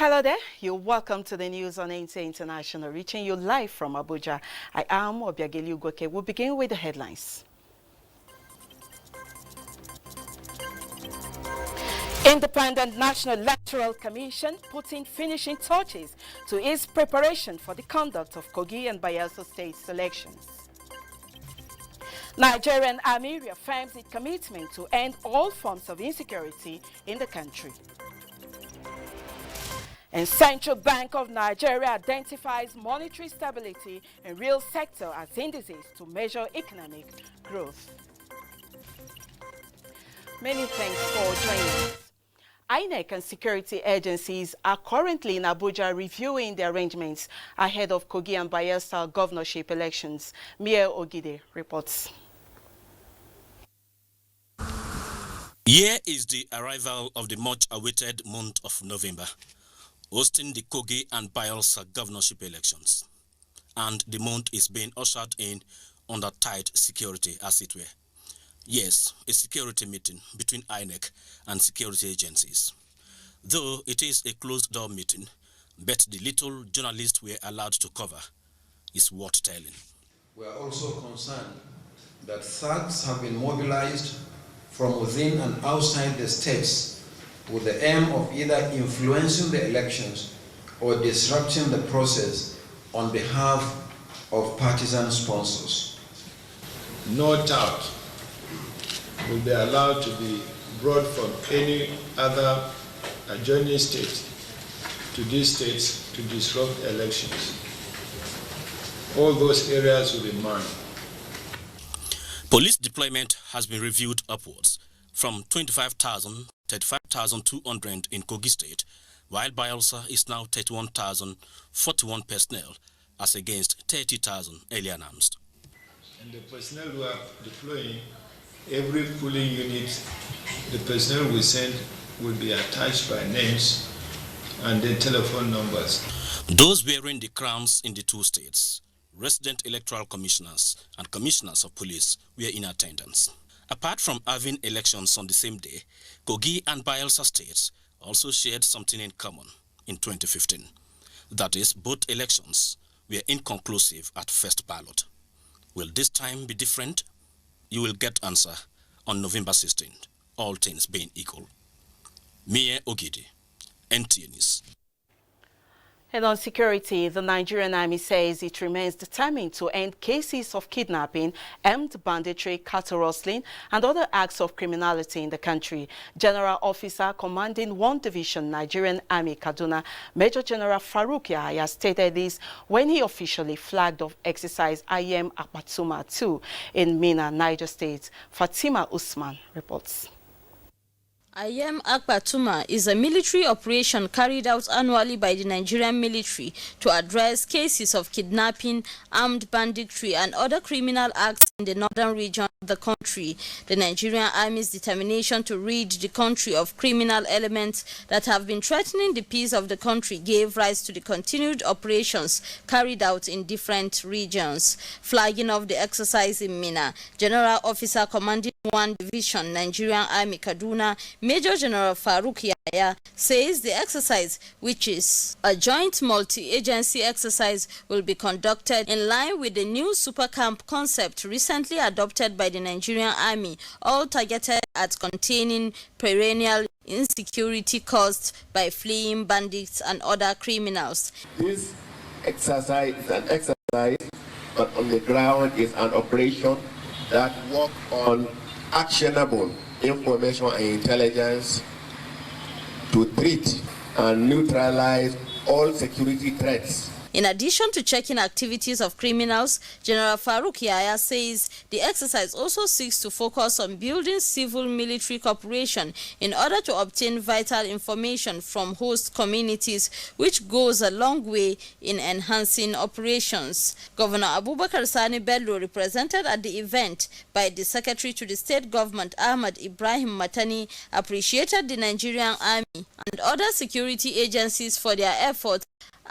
Hello there, you're welcome to the news on NTA International, reaching you live from Abuja. I am Obiageli Ugoke. We'll begin with the headlines. Independent National Electoral Commission putting finishing touches to its preparation for the conduct of Kogi and Bayelsa State elections. Nigerian Army reaffirms its commitment to end all forms of insecurity in the country. And Central Bank of Nigeria identifies monetary stability in real sector as indices to measure economic growth. Many thanks for joining us. INEC and security agencies are currently in Abuja reviewing the arrangements ahead of Kogi and Bayelsa governorship elections. Mia Ogide reports. Here is the arrival of the much-awaited month of November, hosting the Kogi and Bayelsa governorship elections. And the month is being ushered in under tight security, as it were. Yes, a security meeting between INEC and security agencies. Though it is a closed-door meeting, but the little journalists were allowed to cover is worth telling. We are also concerned that thugs have been mobilized from within and outside the states with the aim of either influencing the elections or disrupting the process on behalf of partisan sponsors. No doubt will be allowed to be brought from any other adjoining state to these states to disrupt elections. All those areas will be manned. Police deployment has been reviewed upwards from 25,000, 35,200 in Kogi State, while Bayelsa is now 31,041 personnel as against 30,000 earlier announced. And the personnel who are deploying, every polling unit, the personnel we send will be attached by names and their telephone numbers. Those wearing the crowns in the two states, resident electoral commissioners and commissioners of police, were in attendance. Apart from having elections on the same day, Kogi and Bayelsa states also shared something in common in 2015. That is, both elections were inconclusive at first ballot. Will this time be different? You will get answer on November 16th, all things being equal. Mia Ogidi, NTA News. And on security, the Nigerian Army says it remains determined to end cases of kidnapping, armed banditry, cattle rustling, and other acts of criminality in the country. General Officer Commanding 1 Division, Nigerian Army, Kaduna, Major General Farouk Yahaya stated this when he officially flagged off exercise IM Akpatuma 2 in Mina, Niger State. Fatima Usman reports. IM Akpatuma is a military operation carried out annually by the Nigerian military to address cases of kidnapping, armed banditry, and other criminal acts in the northern region of the country. The Nigerian Army's determination to rid the country of criminal elements that have been threatening the peace of the country gave rise to the continued operations carried out in different regions. Flagging off the exercise in Mina, General Officer Commanding 1 Division, Nigerian Army, Kaduna, Major General Farouk Yahaya says the exercise, which is a joint multi-agency exercise, will be conducted in line with the new super camp concept recently adopted by the Nigerian Army, all targeted at containing perennial insecurity caused by fleeing bandits and other criminals. This exercise is an exercise, but on the ground is an operation that works on actionable information and intelligence to treat and neutralize all security threats. In addition to checking activities of criminals, General Farouk Yahaya says the exercise also seeks to focus on building civil-military cooperation in order to obtain vital information from host communities, which goes a long way in enhancing operations. Governor Abubakar Sani Bello, represented at the event by the Secretary to the State Government, Ahmad Ibrahim Matani, appreciated the Nigerian Army and other security agencies for their efforts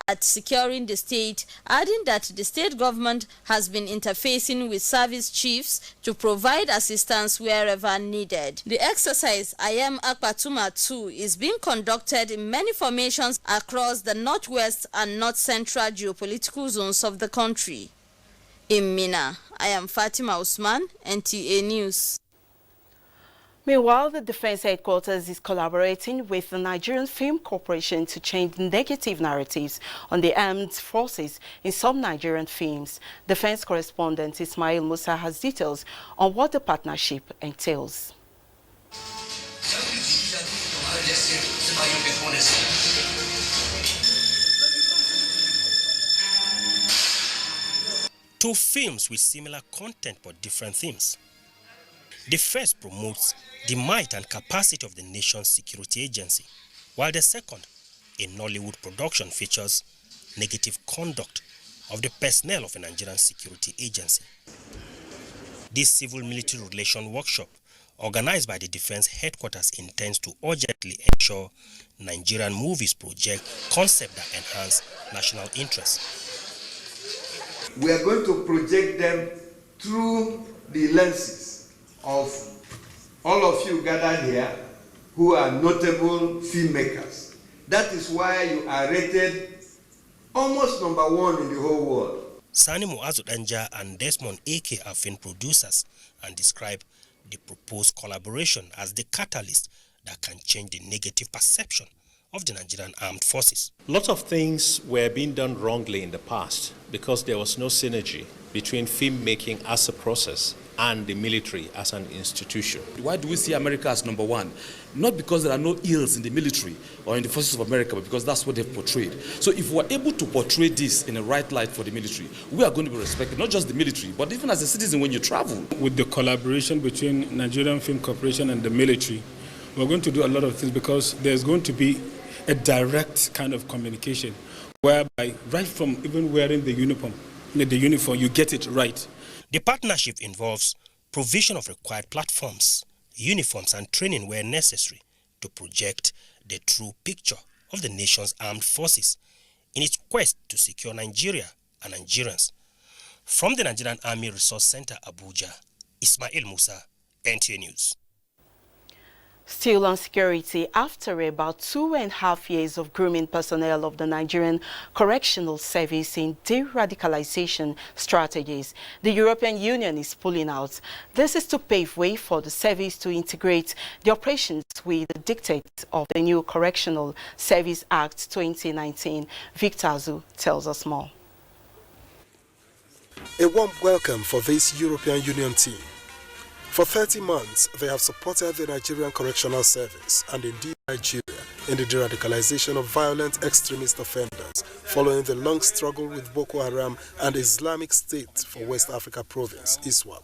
at securing the state, adding that the state government has been interfacing with service chiefs to provide assistance wherever needed. The exercise I Am Akpatuma 2 is being conducted in many formations across the northwest and north central geopolitical zones of the country. In Mina, I am Fatima Usman, NTA News. Meanwhile, the Defense Headquarters is collaborating with the Nigerian Film Corporation to change negative narratives on the armed forces in some Nigerian films. Defense correspondent Ismail Musa has details on what the partnership entails. Two films with similar content but different themes. The first promotes the might and capacity of the nation's security agency, while the second, a Nollywood production, features negative conduct of the personnel of a Nigerian security agency. This civil-military relation workshop, organized by the Defense Headquarters, intends to urgently ensure Nigerian movies project concepts that enhance national interests. We are going to project them through the lenses of all of you gathered here who are notable filmmakers. That is why you are rated almost #1 in the whole world. Sani Muazu Danja and Desmond Ake are film producers and describe the proposed collaboration as the catalyst that can change the negative perception of the Nigerian armed forces. Lots of things were being done wrongly in the past because there was no synergy between filmmaking as a process and the military as an institution. Why do we see America as #1? Not because there are no ills in the military or in the forces of America, but because that's what they've portrayed. So if we're able to portray this in a right light for the military, we are going to be respected, not just the military, but even as a citizen when you travel. With the collaboration between Nigerian Film Corporation and the military, we're going to do a lot of things because there's going to be a direct kind of communication whereby right from even wearing the uniform, you get it right. The partnership involves provision of required platforms, uniforms and training where necessary to project the true picture of the nation's armed forces in its quest to secure Nigeria and Nigerians. From the Nigerian Army Resource Center, Abuja, Ismail Musa, NTA News. Still on security, after about 2.5 years of grooming personnel of the Nigerian Correctional Service in de-radicalization strategies, the European Union is pulling out. This is to pave way for the service to integrate the operations with the dictates of the new Correctional Service Act 2019. Victor Azu tells us more. A warm welcome for this European Union team. For 30 months, they have supported the Nigerian Correctional Service and indeed Nigeria in the de-radicalization of violent extremist offenders following the long struggle with Boko Haram and Islamic State for West Africa Province, ISWAP.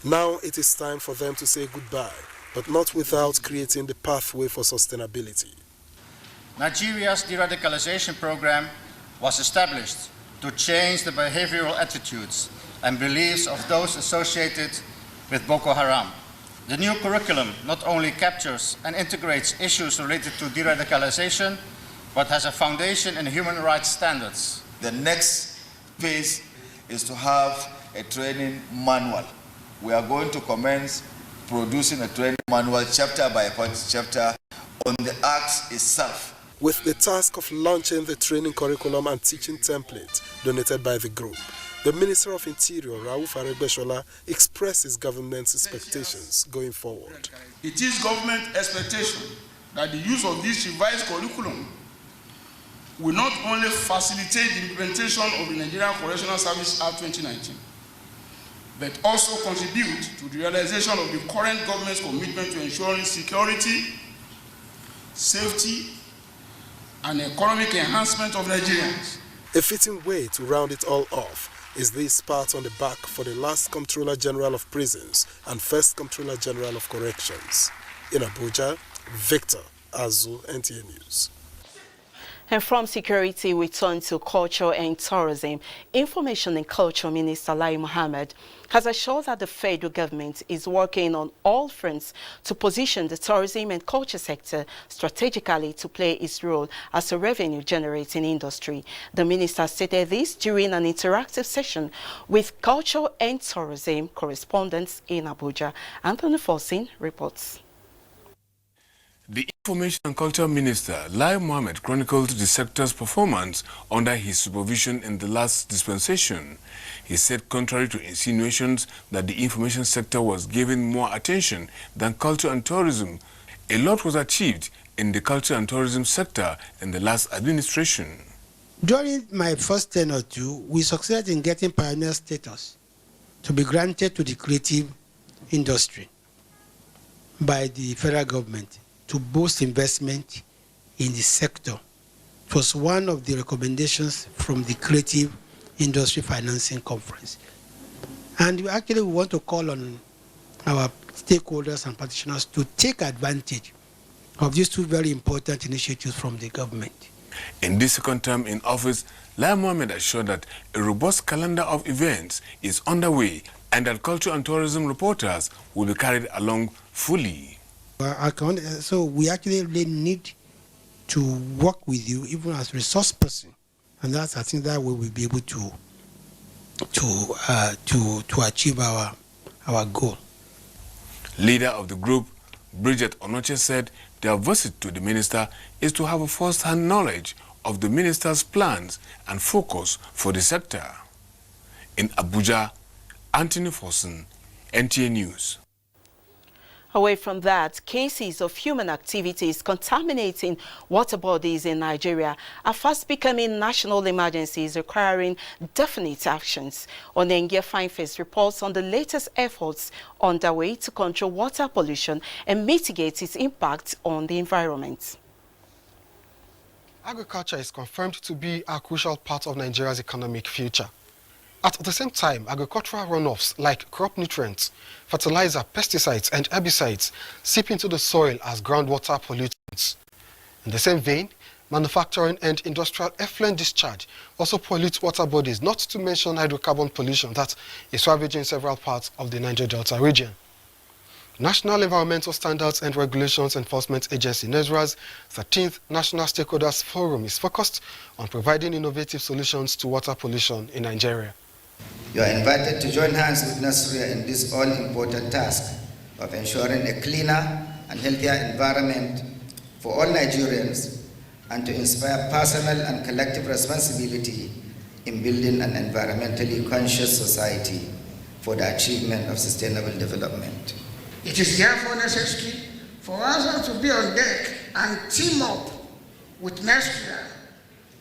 Now it is time for them to say goodbye, but not without creating the pathway for sustainability. Nigeria's de-radicalization program was established to change the behavioral attitudes and beliefs of those associated with Boko Haram. The new curriculum not only captures and integrates issues related to de-radicalization, but has a foundation in human rights standards. The next phase is to have a training manual. We are going to commence producing a training manual chapter by chapter on the Act itself. With the task of launching the training curriculum and teaching template donated by the group, the Minister of Interior, Rauf Aregbesola, expressed his government's expectations going forward. It is government expectation that the use of this revised curriculum will not only facilitate the implementation of the Nigerian Correctional Service Act 2019, but also contribute to the realization of the current government's commitment to ensuring security, safety, and economic enhancement of Nigerians. A fitting way to round it all off is this pat on the back for the last Comptroller General of Prisons and first Comptroller General of Corrections. In Abuja, Victor Azu, NTA News. And from security, we turn to culture and tourism. Information and Culture Minister Lai Mohammed has assured that the federal government is working on all fronts to position the tourism and culture sector strategically to play its role as a revenue-generating industry. The minister stated this during an interactive session with culture and tourism correspondents in Abuja. Anthony Forsin reports. The Information and Culture Minister, Lai Mohammed, chronicled the sector's performance under his supervision in the last dispensation. He said, contrary to insinuations that the information sector was given more attention than culture and tourism, a lot was achieved in the culture and tourism sector in the last administration. During my first term or two, we succeeded in getting pioneer status to be granted to the creative industry by the federal government to boost investment in the sector. It was one of the recommendations from the Creative Industry Financing Conference. And we actually want to call on our stakeholders and practitioners to take advantage of these two very important initiatives from the government. In this second term in office, Lai Mohammed assured that a robust calendar of events is underway and that culture and tourism reporters will be carried along fully. So we actually really need to work with you, even as resource person, and that's, I think, that way we'll be able to achieve our goal. Leader of the group, Bridget Onoche, said their visit to the minister is to have a first-hand knowledge of the minister's plans and focus for the sector. In Abuja, Anthony Forsen, NTA News. Away from that, cases of human activities contaminating water bodies in Nigeria are fast becoming national emergencies requiring definite actions. Onengia Fineface reports on the latest efforts underway to control water pollution and mitigate its impact on the environment. Agriculture is confirmed to be a crucial part of Nigeria's economic future. At the same time, agricultural runoffs like crop nutrients, fertilizer, pesticides, and herbicides seep into the soil as groundwater pollutants. In the same vein, manufacturing and industrial effluent discharge also pollute water bodies, not to mention hydrocarbon pollution that is ravaging several parts of the Niger Delta region. National Environmental Standards and Regulations Enforcement Agency, NESRA's 13th National Stakeholders Forum is focused on providing innovative solutions to water pollution in Nigeria. You are invited to join hands with NESRA in this all-important task of ensuring a cleaner and healthier environment for all Nigerians and to inspire personal and collective responsibility in building an environmentally conscious society for the achievement of sustainable development. It is therefore necessary for us to be on deck and team up with NESRA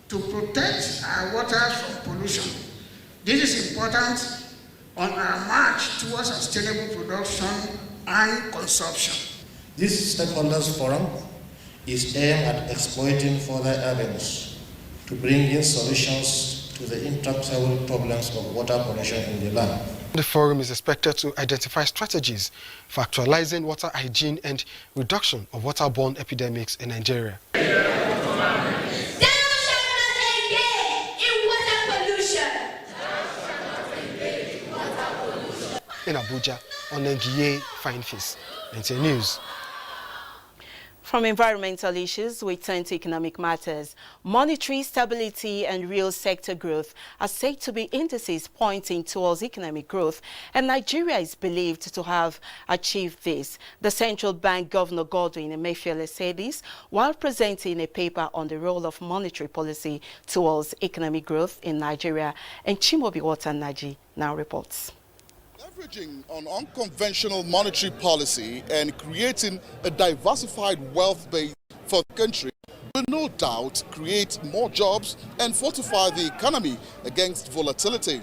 to protect our waters from pollution. This is important on our march towards sustainable production and consumption. This Stakeholders Forum is aimed at exploiting further avenues to bring in solutions to the intractable problems of water pollution in the land. The forum is expected to identify strategies for actualizing water hygiene and reduction of waterborne epidemics in Nigeria. In Abuja, Onengia Fineface, NTA News. From environmental issues, we turn to economic matters. Monetary stability and real sector growth are said to be indices pointing towards economic growth, and Nigeria is believed to have achieved this. The Central Bank Governor Godwin Emefiele said this while presenting a paper on the role of monetary policy towards economic growth in Nigeria. And Chimobi Watanaji now reports. Leveraging on unconventional monetary policy and creating a diversified wealth base for the country will no doubt create more jobs and fortify the economy against volatility.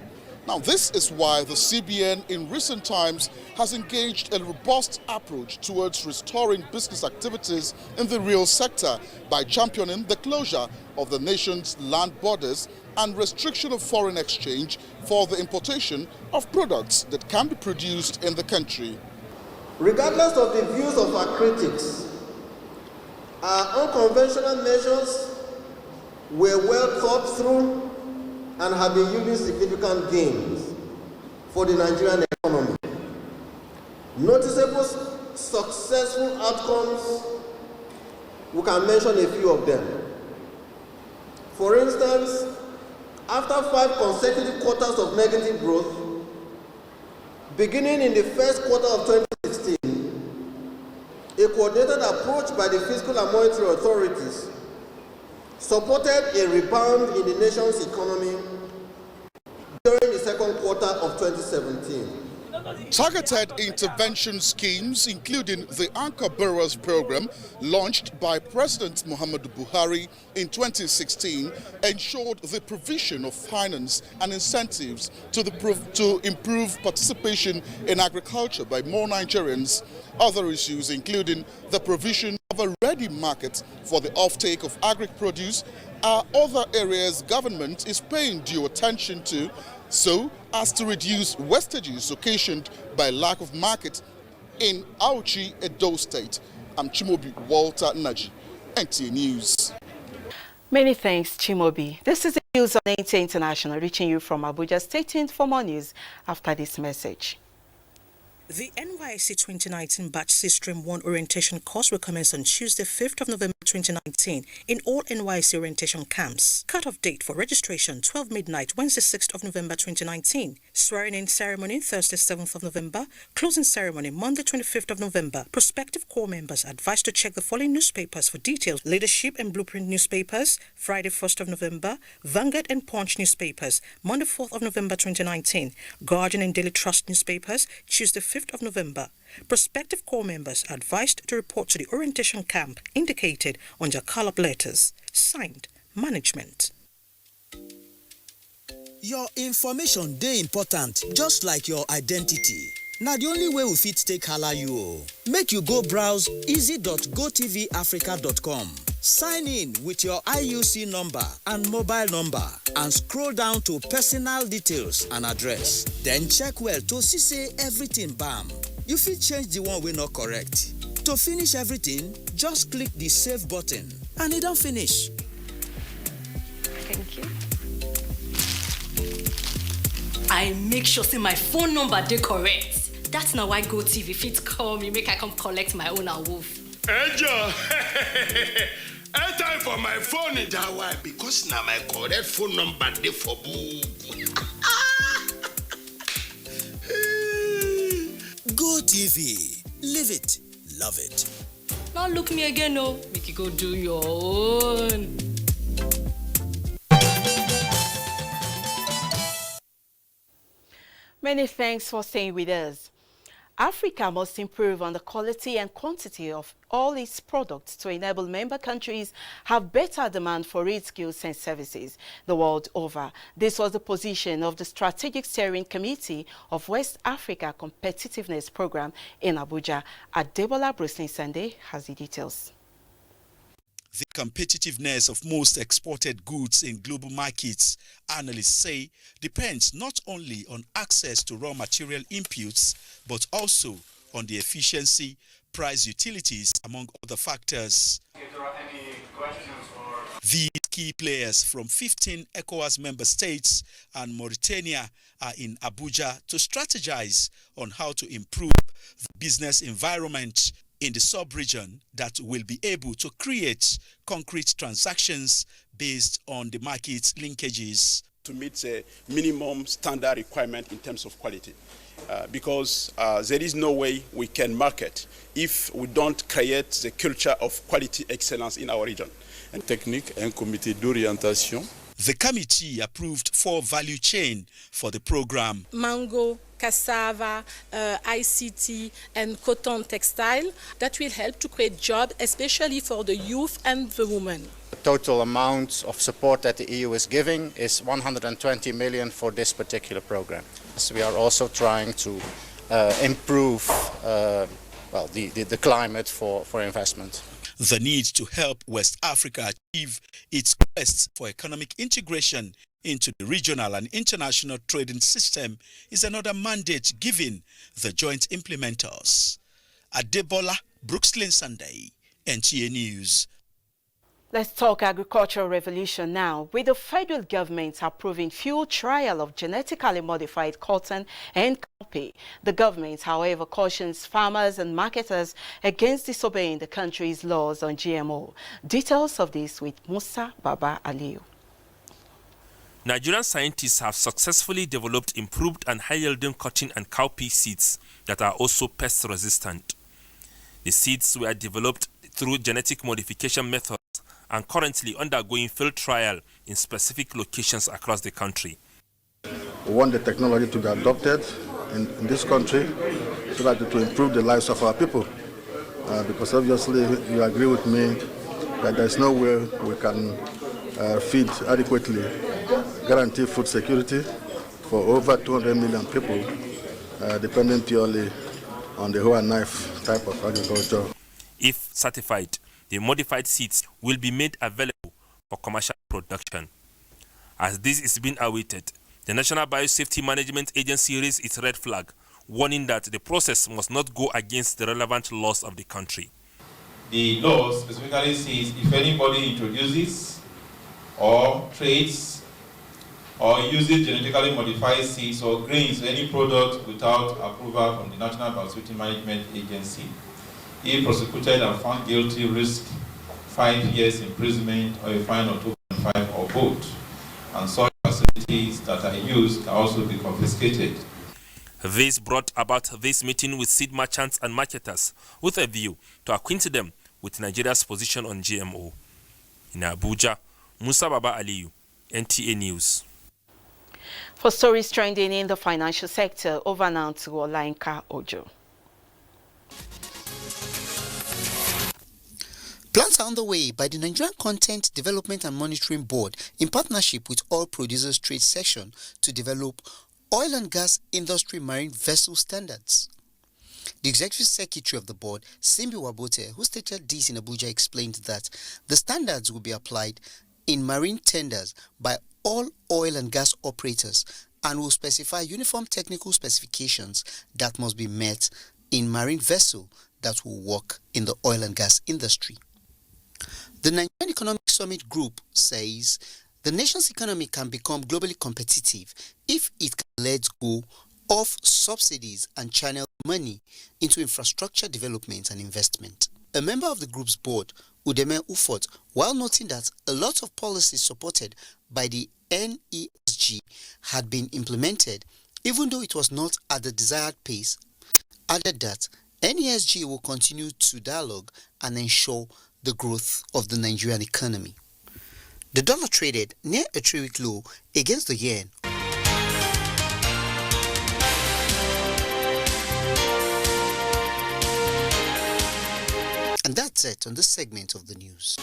Now, this is why the CBN in recent times has engaged a robust approach towards restoring business activities in the real sector by championing the closure of the nation's land borders and restriction of foreign exchange for the importation of products that can be produced in the country. Regardless of the views of our critics, our unconventional measures were well thought through and have been yielding significant gains for the Nigerian economy. Noticeable successful outcomes, we can mention a few of them. For instance, after 5 consecutive quarters of negative growth, beginning in the first quarter of 2016, a coordinated approach by the fiscal and monetary authorities supported a rebound in the nation's economy during the second quarter of 2017. Targeted intervention schemes, including the Anchor Borrowers Program, launched by President Muhammadu Buhari in 2016, ensured the provision of finance and incentives to improve participation in agriculture by more Nigerians. Other issues, including the provision of a ready market for the offtake of agri-produce, are other areas government is paying due attention to, so as to reduce wastages occasioned by lack of market in Auchi, Edo State. I'm Chimobi Walter Naji, NTA News. Many thanks, Chimobi. This is the news on NTA International, reaching you from Abuja. Stay tuned for more news after this message. The NYSC 2019 Batch C Stream 1 orientation course will commence on Tuesday, 5th of November 2019 in all NYSC orientation camps. Cut-off date for registration, 12 midnight, Wednesday, 6th of November 2019. Swearing-in ceremony, Thursday, 7th of November. Closing ceremony, Monday, 25th of November. Prospective corps members advised to check the following newspapers for details. Leadership and Blueprint newspapers, Friday, 1st of November. Vanguard and Punch newspapers, Monday, 4th of November 2019. Guardian and Daily Trust newspapers, Tuesday, 5th of November. Prospective corps members are advised to report to the orientation camp indicated on their call-up letters. Signed, Management. Your information dey important, just like your identity. Now the only way we fit take hala you. Make you go browse easy.gotvafrica.com. Sign in with your IUC number and mobile number and scroll down to personal details and address. Then check well to see say everything bam. You fit change the one wey not correct. To finish everything, just click the save button and it don't finish. Thank you. I make sure say my phone number dey correct. That's now why GoTV fit call me make I come collect my own awoof. Angel, time for my phone in that way because now my correct phone number dey for book. GoTV, live it, love it. Now look me again, no. Make you go do your own. Many thanks for staying with us. Africa must improve on the quality and quantity of all its products to enable member countries have better demand for its goods and services the world over. This was the position of the Strategic Steering Committee of West Africa Competitiveness Program in Abuja. Adebola Bruslin Sunday has the details. The competitiveness of most exported goods in global markets, analysts say, depends not only on access to raw material inputs, but also on the efficiency, price utilities, among other factors. If there are any questions or... These key players from 15 ECOWAS member states and Mauritania are in Abuja to strategize on how to improve the business environment in the sub-region that will be able to create concrete transactions based on the market's linkages. To meet a minimum standard requirement in terms of quality. Because there is no way we can market if we don't create the culture of quality excellence in our region. And technique, un comité d'orientation. The committee approved 4 value chain for the program. Mango, cassava, ICT and cotton textile that will help to create jobs, especially for the youth and the women. The total amount of support that the EU is giving is 120 million for this particular program. So we are also trying to improve the climate for investment. The need to help West Africa achieve its quest for economic integration into the regional and international trading system is another mandate given the joint implementers. Adebola Bruslin Sunday, NTA News. Let's talk agricultural revolution now. With the federal government approving field trial of genetically modified cotton and cowpea, the government, however, cautions farmers and marketers against disobeying the country's laws on GMO. Details of this with Musa Baba Aliyu. Nigerian scientists have successfully developed improved and high-yielding cotton and cowpea seeds that are also pest-resistant. The seeds were developed through genetic modification methods and currently undergoing field trial in specific locations across the country. We want the technology to be adopted in this country so that it will improve the lives of our people. Because obviously you agree with me that there's no way we can feed adequately, guarantee food security for over 200 million people, depending purely on the hoe and knife type of agriculture. If certified, the modified seeds will be made available for commercial production. As this is being awaited, the National Biosafety Management Agency raised its red flag, warning that the process must not go against the relevant laws of the country. The law specifically says if anybody introduces or trades or uses genetically modified seeds or grains or any product without approval from the National Biosafety Management Agency, if prosecuted and found guilty, risk 5 years imprisonment or a fine of 2.5 or both. And such facilities that are used can also be confiscated. This brought about this meeting with seed merchants and marketers with a view to acquaint them with Nigeria's position on GMO. In Abuja, Musa Baba Aliyu, NTA News. For stories trending in the financial sector, over now to Olainka Ojo. Plans are underway by the Nigerian Content Development and Monitoring Board in partnership with Oil Producers Trade Section to develop oil and gas industry marine vessel standards. The Executive Secretary of the board, Simbi Wabote, who stated this in Abuja, explained that the standards will be applied in marine tenders by all oil and gas operators and will specify uniform technical specifications that must be met in marine vessel that will work in the oil and gas industry. The Nigerian Economic Summit Group says the nation's economy can become globally competitive if it can let go of subsidies and channel money into infrastructure development and investment. A member of the group's board, Udeme Ufot, while noting that a lot of policies supported by the NESG had been implemented, even though it was not at the desired pace, added that NESG will continue to dialogue and ensure the growth of the Nigerian economy. The dollar traded near a 3-week low against the yen. And that's it on this segment of the news.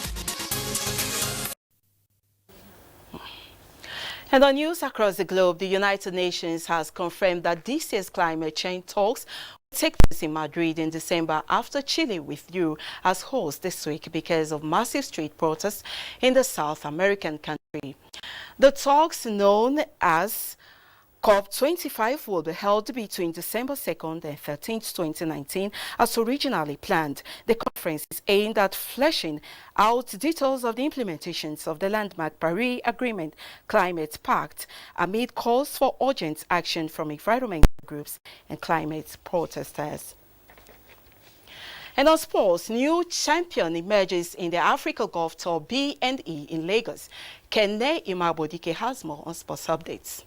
And on news across the globe, the United Nations has confirmed that this year's climate change talks will take place in Madrid in December after Chile withdrew as host this week because of massive street protests in the South American country. The talks, known as COP25, will be held between December 2nd and 13th, 2019, as originally planned. The conference is aimed at fleshing out details of the implementations of the landmark Paris Agreement Climate Pact amid calls for urgent action from environmental groups and climate protesters. And on sports, new champion emerges in the Africa Golf Tour B&E in Lagos. Kene Imabodike has more on sports updates.